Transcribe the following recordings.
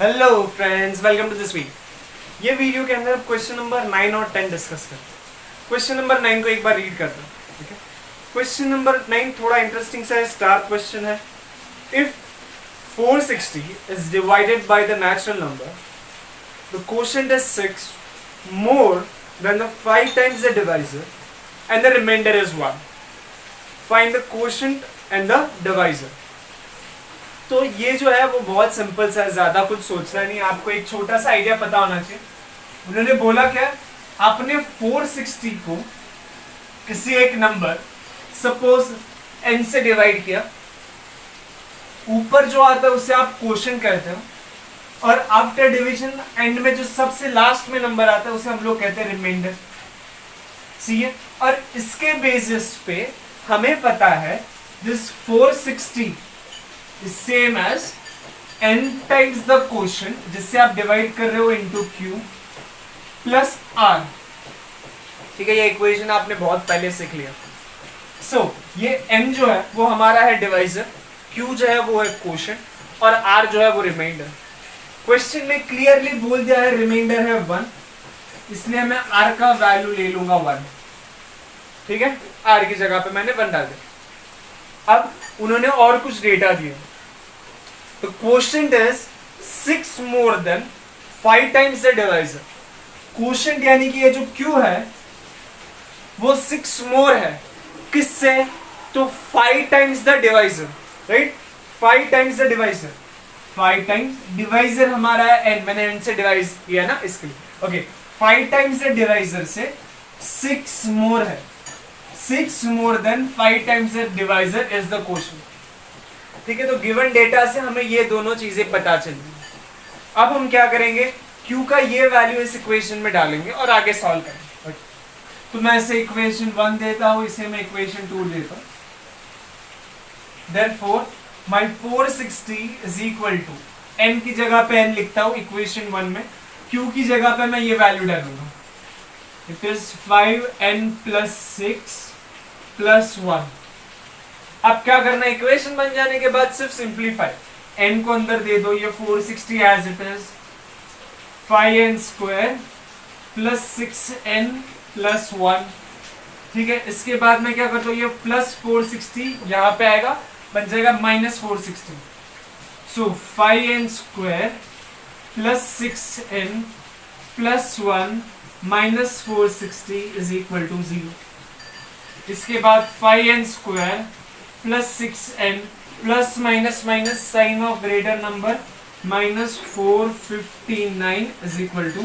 Hello friends, welcome to this video. ये video के अंदर क्वेश्चन नंबर 9 और 10 डिस्कस करते हैं। क्वेश्चन नंबर 9 को एक बार रीड करते हैं, ठीक है। क्वेश्चन नंबर 9 थोड़ा इंटरेस्टिंग सा है, स्टार क्वेश्चन है। If 460 is divided by the natural number, the quotient is 6 more than the 5 times the divisor and the remainder is 1. Find the quotient and the divisor. तो ये जो है वो बहुत सिंपल सा है, ज्यादा कुछ सोचना नहीं, आपको एक छोटा सा आइडिया पता होना चाहिए। उन्होंने बोला क्या, आपने 460 को किसी एक नंबर सपोज n से डिवाइड किया, ऊपर जो आता है उसे आप क्वोशिएंट कहते हो, और आफ्टर डिवीजन एंड में जो सबसे लास्ट में नंबर आता है उसे हम लोग कहते हैं रिमाइंडर। सी है, और इसके बेसिस पे हमें पता है this 460 is same as n times the quotient, जिससे आप डिवाइड कर रहे हो इनटू q प्लस r। ठीक है, ये इक्वेशन आपने बहुत पहले सीख लिया। सो ये n जो है वो हमारा है डिवाइजर, q जो है वो है क्वोशिएंट और r जो है वो रिमाइंडर। क्वेश्चन में क्लियरली बोल दिया है रिमाइंडर है 1, इसलिए मैं r का वैल्यू ले लूंगा 1। ठीक है, r की जगह पे मैंने 1 डाल दिया। अब उन्होंने और कुछ डेटा दिए, तो quotient is 6 more than 5 times the divisor। Quotient यानी कि ये जो q है वो 6 more है, किससे? तो 5 times the divisor, right? 5 times the divisor, 5 times divisor हमारा है n, मैंने n से डिवाइड किया ना इसके लिए। ओके, 5 times the divisor से 6 more है, 6 more than 5 times the divisor is the quotient। ठीक है, तो गिवन डेटा से हमें ये दोनों चीजें पता चली। अब हम क्या करेंगे, q का ये वैल्यू इस इक्वेशन में डालेंगे और आगे सॉल्व करेंगे। तो मैं इसे इक्वेशन 1 देता हूं, इसे मैं इक्वेशन 2 देता हूं। Therefore my 460 is equal to, n की जगह पे n लिखता हूं इक्वेशन 1 में, q की जगह पे मैं ये वैल्यू डालूंगा। It is 5n plus 6 plus 1। अब क्या करना है, इक्वेशन बन जाने के बाद सिर्फ सिंप्लीफाई, n को अंदर दे दो, ये 460 as it is 5n square plus 6n plus 1। ठीक है, इसके बाद मैं क्या करता हूँ, ये प्लस 460 यहाँ पे आएगा, बन जाएगा minus 460। So 5n square plus 6n plus 1 minus 460 is equal to 0। इसके बाद 5n square plus 6n plus minus minus sign of greater number minus 459 is equal to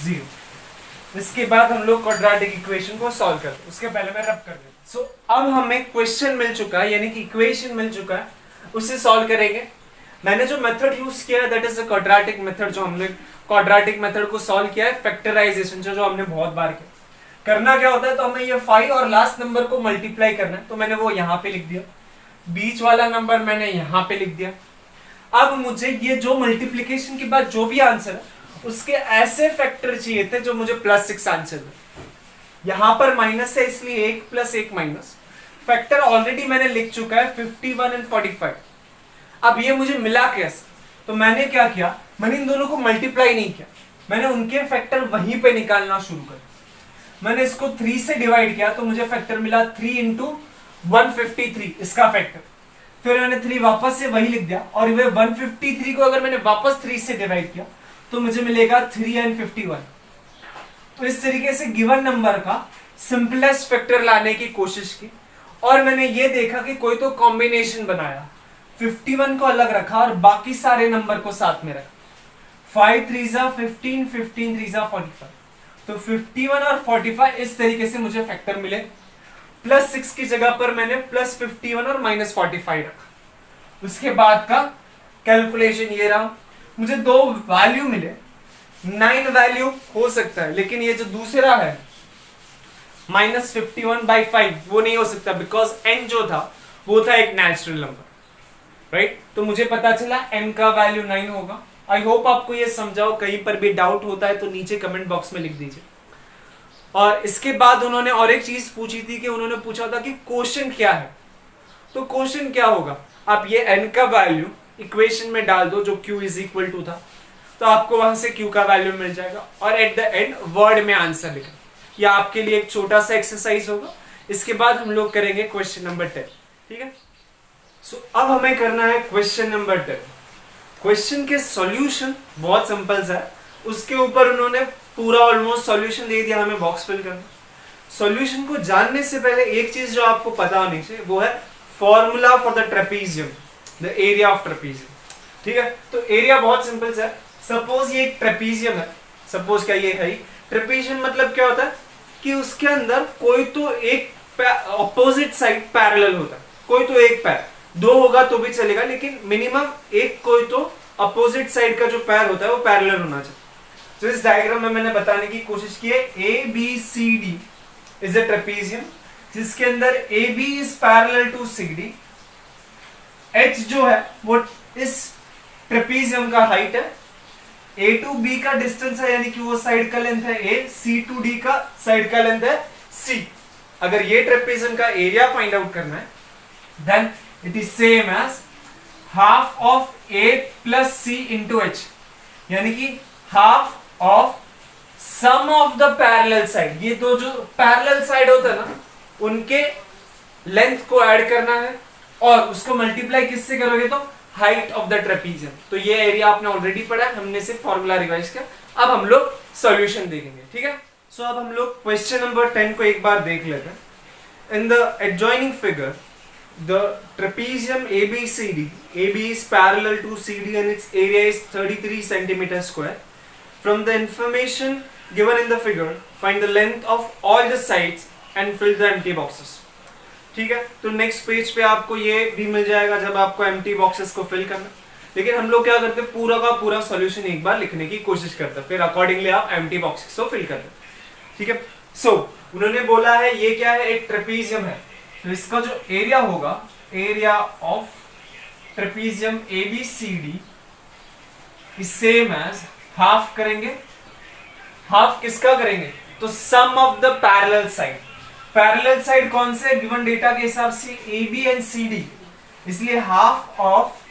0। इसके बाद हम लोग क्वाड्रेटिक इक्वेशन को सॉल्व करते हैं, उसके पहले मैं रब कर देता हूं। सो अब हमें क्वेश्चन मिल चुका है, यानी कि इक्वेशन मिल चुका है, उसे सॉल्व करेंगे। मैंने जो मेथड यूज किया है that is a quadratic method. जो हमने क्वाड्रेटिक मेथड को सॉल्व किया है, फैक्टराइजेशन जो हमने बहुत बार किया। करना क्या होता है, तो हमें ये 5 और लास्ट नंबर को मल्टीप्लाई करना है, तो मैंने वो यहाँ पे लिख दिया, बीच वाला नंबर मैंने यहाँ पे लिख दिया। अब मुझे ये जो मल्टीप्लीकेशन के बाद जो भी आंसर है उसके ऐसे फैक्टर चाहिए थे जो मुझे +6 आंसर दे। यहां पर माइनस है इसलिए 1 + 1 माइनस, फैक्टर ऑलरेडी मैंने लिख चुका है 51 और 45। अब ये मुझे मिला कैसे, तो मैंने क्या किया, मैंने इन दोनों को मल्टीप्लाई नहीं किया, मैंने उनके फैक्टर वहीं पे निकालना शुरू कर। मैंने इसको 3 से डिवाइड किया तो मुझे फैक्टर मिला 3 × 153, इसका फैक्टर। फिर मैंने 3 वापस से वही लिख दिया, और वे 153 को अगर मैंने वापस 3 से डिवाइड किया तो मुझे मिलेगा 3 and 51। तो इस तरीके से गिवन नंबर का सिंपलेस्ट फैक्टर लाने की कोशिश की, और मैंने ये देखा कि कोई तो कॉम्बिनेशन बनाया, 51 को अलग रखा और बाकी सारे नंबर को साथ में रखा। 5 3 15, 15 3 45, तो 51 और 45 इस तरीके से मुझे फैक्टर मिले। +6 की जगह पर मैंने +51 और -45 रखा। उसके बाद का कैलकुलेशन ये रहा, मुझे 2 वैल्यू मिले, 9 वैल्यू हो सकता है, लेकिन ये जो दूसरा है -51/5 वो नहीं हो सकता, बिकॉज n जो था वो था एक नेचुरल नंबर, राइट? तो मुझे पता चला n का वैल्यू 9 होगा। आई होप आपको ये समझाओ, कहीं पर भी डाउट होता है तो नीचे कमेंट बॉक्स में लिख दीजिए। और इसके बाद उन्होंने और एक चीज पूछी थी कि उन्होंने पूछा था कि क्वोशिएंट क्या है। तो क्वोशिएंट क्या होगा, आप ये n का वैल्यू इक्वेशन में डाल दो जो q इज इक्वल टू था तो आपको वहां से Q का वैल्यू मिल जाएगा और एट द एंड वर्ड में आंसर लिखना। ये आपके लिए एक छोटा सा एक्सरसाइज होगा। इसके बाद हम लोग करेंगे क्वेश्चन नंबर 10। ठीक है, सो अब हमें करना है क्वेश्चन नंबर 10। क्वेश्चन के सॉल्यूशन बहुत सिंपल सा है, उसके ऊपर उन्होंने पूरा ऑलमोस्ट सॉल्यूशन दे दिया, हमें बॉक्स फिल करना। सॉल्यूशन को जानने से पहले एक चीज जो आपको पता होनी चाहिए वो है formula for the trapezium, the area of trapezium. ठीक है, तो एरिया बहुत सिंपल सा है। सपोज ये एक ट्रेपीजियम है, सपोज क्या ये है ट्रेपीजियम, मतलब क्या होता है कि उसके अंदर कोई तो एक ऑपोजिट साइड पैरेलल होता है, कोई तो एक पैर, दो होगा तो भी चलेगा लेकिन मिनिमम एक कोई तो अपोजिट साइड का जो पैर होता है वो पैरेलल होना चाहिए। तो इस डायग्राम में मैंने बताने की कोशिश की है ABCD इज अ ट्रेपीजियम जिसके अंदर AB is parallel to CD, H जो है वो इस ट्रेपीजियम का हाइट है, A टू B का डिस्टेंस है यानी कि वो साइड का लेंथ है A, C टू D का साइड का लेंथ है C। अगर ये ट्रेपीजियम का एरिया फाइंड आउट करना है then it is same as half of A plus C into H, यानी कि half of sum of the parallel side. ये दो जो पैरेलल साइड होता है ना उनके लेंथ को ऐड करना है और उसको मल्टीप्लाई किससे करोगे तो हाइट ऑफ द ट्रेपीजियम। तो ये एरिया आपने ऑलरेडी पढ़ा है, हमने सिर्फ फॉर्मूला रिवाइज किया। अब हम लोग सॉल्यूशन देखेंगे। ठीक है, सो अब हम लोग क्वेश्चन नंबर 10 को एक बार देख लेते हैं। In the adjoining figure the trapezium ABCD, AB is parallel to CD and its area is 33 centimeter square. From the information given in the figure, find the length of all the sides and fill the empty boxes. ठीक है, तो next page पे आपको ये भी मिल जाएगा जब आपको empty boxes को fill करना। लेकिन हम लोग क्या करते हैं, पूरा का पूरा सॉल्यूशन एक बार लिखने की कोशिश करते हैं, फिर अकॉर्डिंगली आप empty boxes को fill करते हैं। ठीक है, सो उन्होंने बोला है ये क्या है, एक ट्रेपीजियम है, तो इसका जो एरिया होगा, area of trapezium ABCD is same as half करेंगे, हाफ किसका करेंगे तो sum of the parallel side. Parallel side कौन से, गिवन डेटा के हिसाब से AB एंड CD, इसलिए half of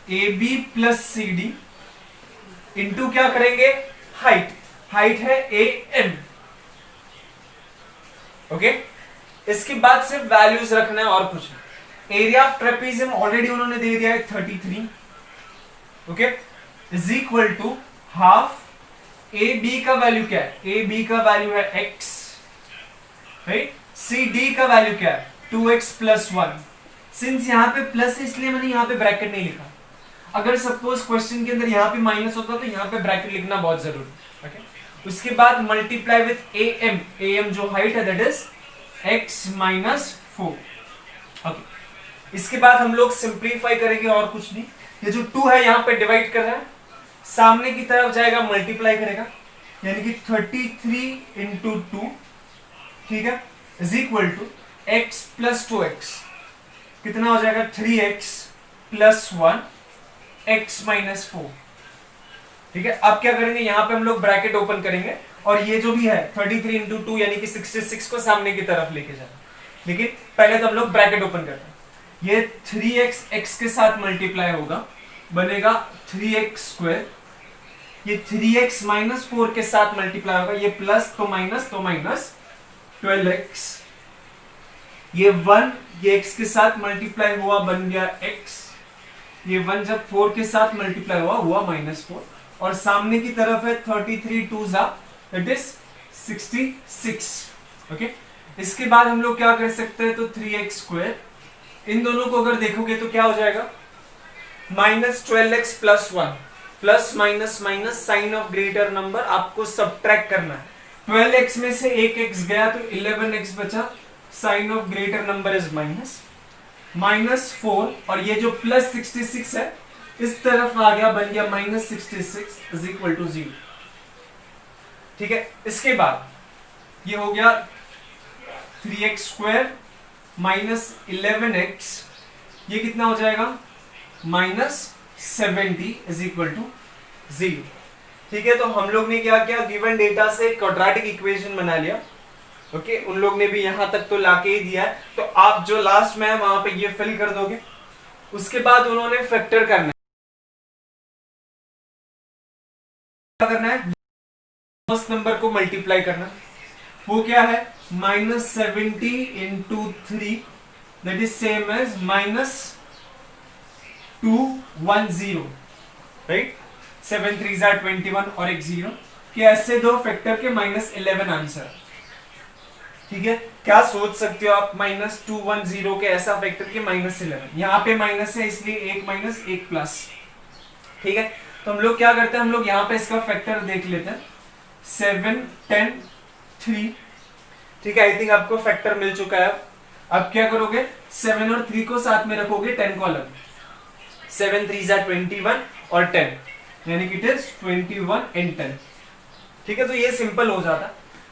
AB plus CD into क्या करेंगे हाइट, हाइट है AM। ओके, इसके बाद सिर्फ वैल्यूज रखना है और कुछ नहीं। एरिया ऑफ ट्रेपीजियम ऑलरेडी उन्होंने दे दिया है 33, okay, is equal to half AB का वैल्यू क्या है, AB का वैल्यू है x, राइट, CD का वैल्यू क्या है 2x प्लस 1। सिंस यहाँ पे प्लस है इसलिए मैंने यहाँ पे ब्रैकेट नहीं लिखा। अगर सपोज क्वेश्चन के अंदर यहाँ पे माइनस होता तो यहाँ पे ब्रैकेट लिखना बहुत जरूरी है। ओके, उसके बाद मल्टीप्लाई विथ AM, AM जो हाइट है that is x minus 4। Okay, इसके बाद हम लोग सिंप्लीफाई करेंगे और कुछ नहीं। ये जो 2 है यहाँ पे डिवाइड कर रहा है, सामने की तरफ जाएगा मल्टीप्लाई करेगा, यानी कि 33 इंटू 2, ठीक है, is equal to x plus 2x, कितना हो जाएगा 3x प्लस 1 x माइनस 4। ठीक है, अब क्या करेंगे, यहाँ पे हम लोग ब्रैकेट ओपन करेंगे और ये जो भी है 33 इंटू 2 यानी कि 66 को सामने की तरफ लेके जाना। लेकिन पहले तो हम लोग ब्रैकेट ओपन करते हैं। ये 3x x के साथ मल्टीप्लाई होगा, बनेगा 3x स्क्वायर। ये 3x माइनस 4 के साथ मल्टीप्लाई होगा, ये प्लस तो माइनस 12x। ये 1 ये x के साथ मल्टीप्लाई हुआ बन गया x, ये 1 जब 4 के साथ मल्टीप्लाई हुआ -4, और सामने की तरफ है 33 2 जा इट इज 66। ओके, इसके बाद हम लोग क्या कर सकते हैं, तो 3x स्क्वायर, इन दोनों को अगर देखोगे तो क्या हो जाएगा -12x plus 1, plus minus minus sign of greater number आपको सब्ट्रैक्ट करना है। 12x में से एक x गया तो 11x बचा, sign of greater number is -4, और ये जो प्लस 66 है इस तरफ आ गया, बन गया -66 इज इक्वल टू 0। ठीक है, इसके बाद ये हो गया 3x स्क्वायर माइनस 11x, ये कितना हो जाएगा -70 इज इक्वल टू 0। ठीक है, तो हम लोग ने क्या किया, गिवन डेटा से क्वाड्रेटिक इक्वेशन बना लिया। ओके, उन लोग ने भी यहां तक तो लाके ही दिया है, तो आप जो लास्ट में है वहां पे ये फिल कर दोगे। उसके बाद उन्होंने फैक्टर करना है। क्या करना है, फर्स्ट नंबर को मल्टीप्लाई करना, वो क्या है -70 into 3 that is same as -210, right. 7 3 21 और एक 0 कि ऐसे दो फैक्टर के -11 आंसर। ठीक है, क्या सोच सकते हो आप, -210 के ऐसा फैक्टर के -11, यहाँ पे माइनस है इसलिए एक माइनस एक प्लस। ठीक है, तो हम लोग क्या करते हैं, हम लोग यहाँ पे इसका फैक्टर देख लेते हैं, 7 10 3। ठीक है, आई थिंक आपको फैक्टर मिल चुका है। अब क्या करोगे, 7 और 3 को साथ में रखोगे, 10 को अलग, 7 3 21 और 10 यानी कि इट इज 21 एंड 10। ठीक है, तो ये सिंपल हो जाता।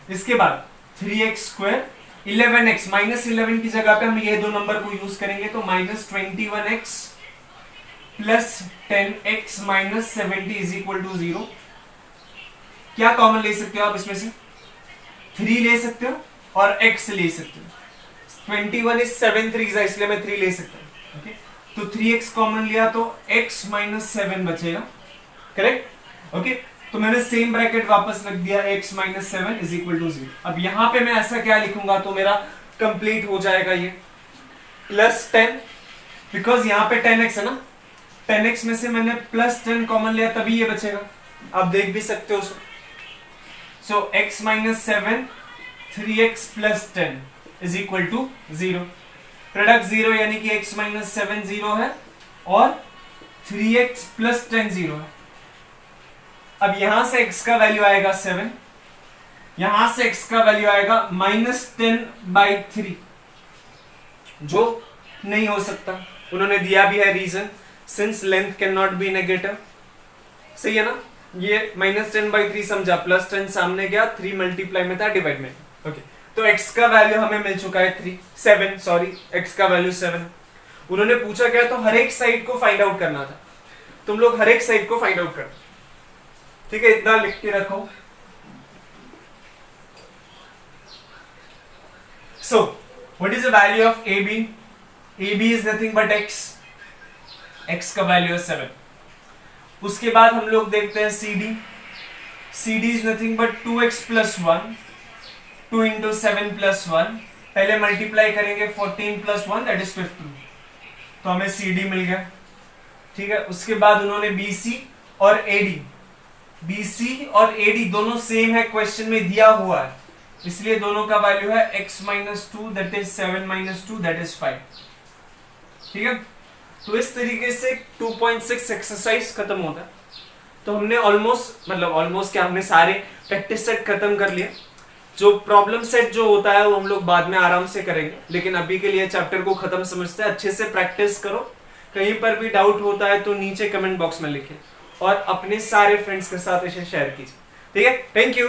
इसके बाद 3x स्क्वायर 11x, -11 की जगह पे हम ये दो नंबर को यूज करेंगे, तो -21x plus 10x minus 70 is equal to 0। क्या कॉमन ले सकते हो आप इसमें से, 3 ले सकते हो और x ले सकते हो। 21 इज 7 3 इसलिए मैं 3 ले सकता हूं। ओके, तो 3x कॉमन लिया तो x माइनस 7 बचेगा, करेक्ट। ओके, तो मैंने सेम ब्रैकेट वापस रख दिया, x minus 7 is equal to 0। अब यहां पे मैं ऐसा क्या लिखूंगा तो मेरा कंप्लीट हो जाएगा ये, प्लस 10, बिकॉज यहां पे 10x है ना, 10x में से मैंने प्लस 10 कॉमन लिया तभी ये बचेगा, आप देख भी सकते हो। So x minus 7 3x plus 10 is equal to 0। Product 0 यानी कि x माइनस 7 0 है और 3x प्लस 10 0 है। अब यहां से x का वैल्यू आएगा 7, यहां से x का वैल्यू आएगा -10/3, जो नहीं हो सकता। उन्होंने दिया भी है reason, since length can not be negative. सही है ना, ये -10/3 समझा, प्लस 10 सामने गया, 3 मल्टीप्लाई में था, डिवाइड में। ओके, तो x का वैल्यू हमें मिल चुका है 7 सॉरी, x का वैल्यू 7। उन्होंने पूछा क्या, तो हर एक साइड को फाइंड आउट करना था, तुम लोग हर एक साइड को फाइंड आउट करना। ठीक है, इतना लिख के रखो। So what is the value of AB? AB is nothing but x का वैल्यू है 7। उसके बाद हम लोग देखते हैं CD। CD is nothing but 2x plus 1, 2 into 7 plus 1। पहले मल्टीप्लाई करेंगे, 14 प्लस 1 दैट इज 15, तो हमें CD मिल गया। ठीक है, उसके बाद उन्होंने BC और AD, BC और AD दोनों सेम है, क्वेश्चन में दिया हुआ है, इसलिए दोनों का वैल्यू है x minus 2 that is 7 minus 2 that is 5। ठीक है, तो इस तरीके से 2.6 एक्सरसाइज खत्म होता है। तो हमने ऑलमोस्ट क्या, हमने सारे प्रैक्टिस सेट खत्म कर लिए। जो प्रॉब्लम सेट जो होता है वो हम लोग बाद में आराम से करेंगे, लेकिन अभी के लिए चैप्टर को खत्म समझते हैं। अच्छे से प्रैक्टिस करो, कहीं पर भी डाउट होता है तो नीचे कमेंट बॉक्स में लिखें और अपने सारे फ्रेंड्स के साथ इसे शेयर कीजिए। ठीक है, थैंक यू।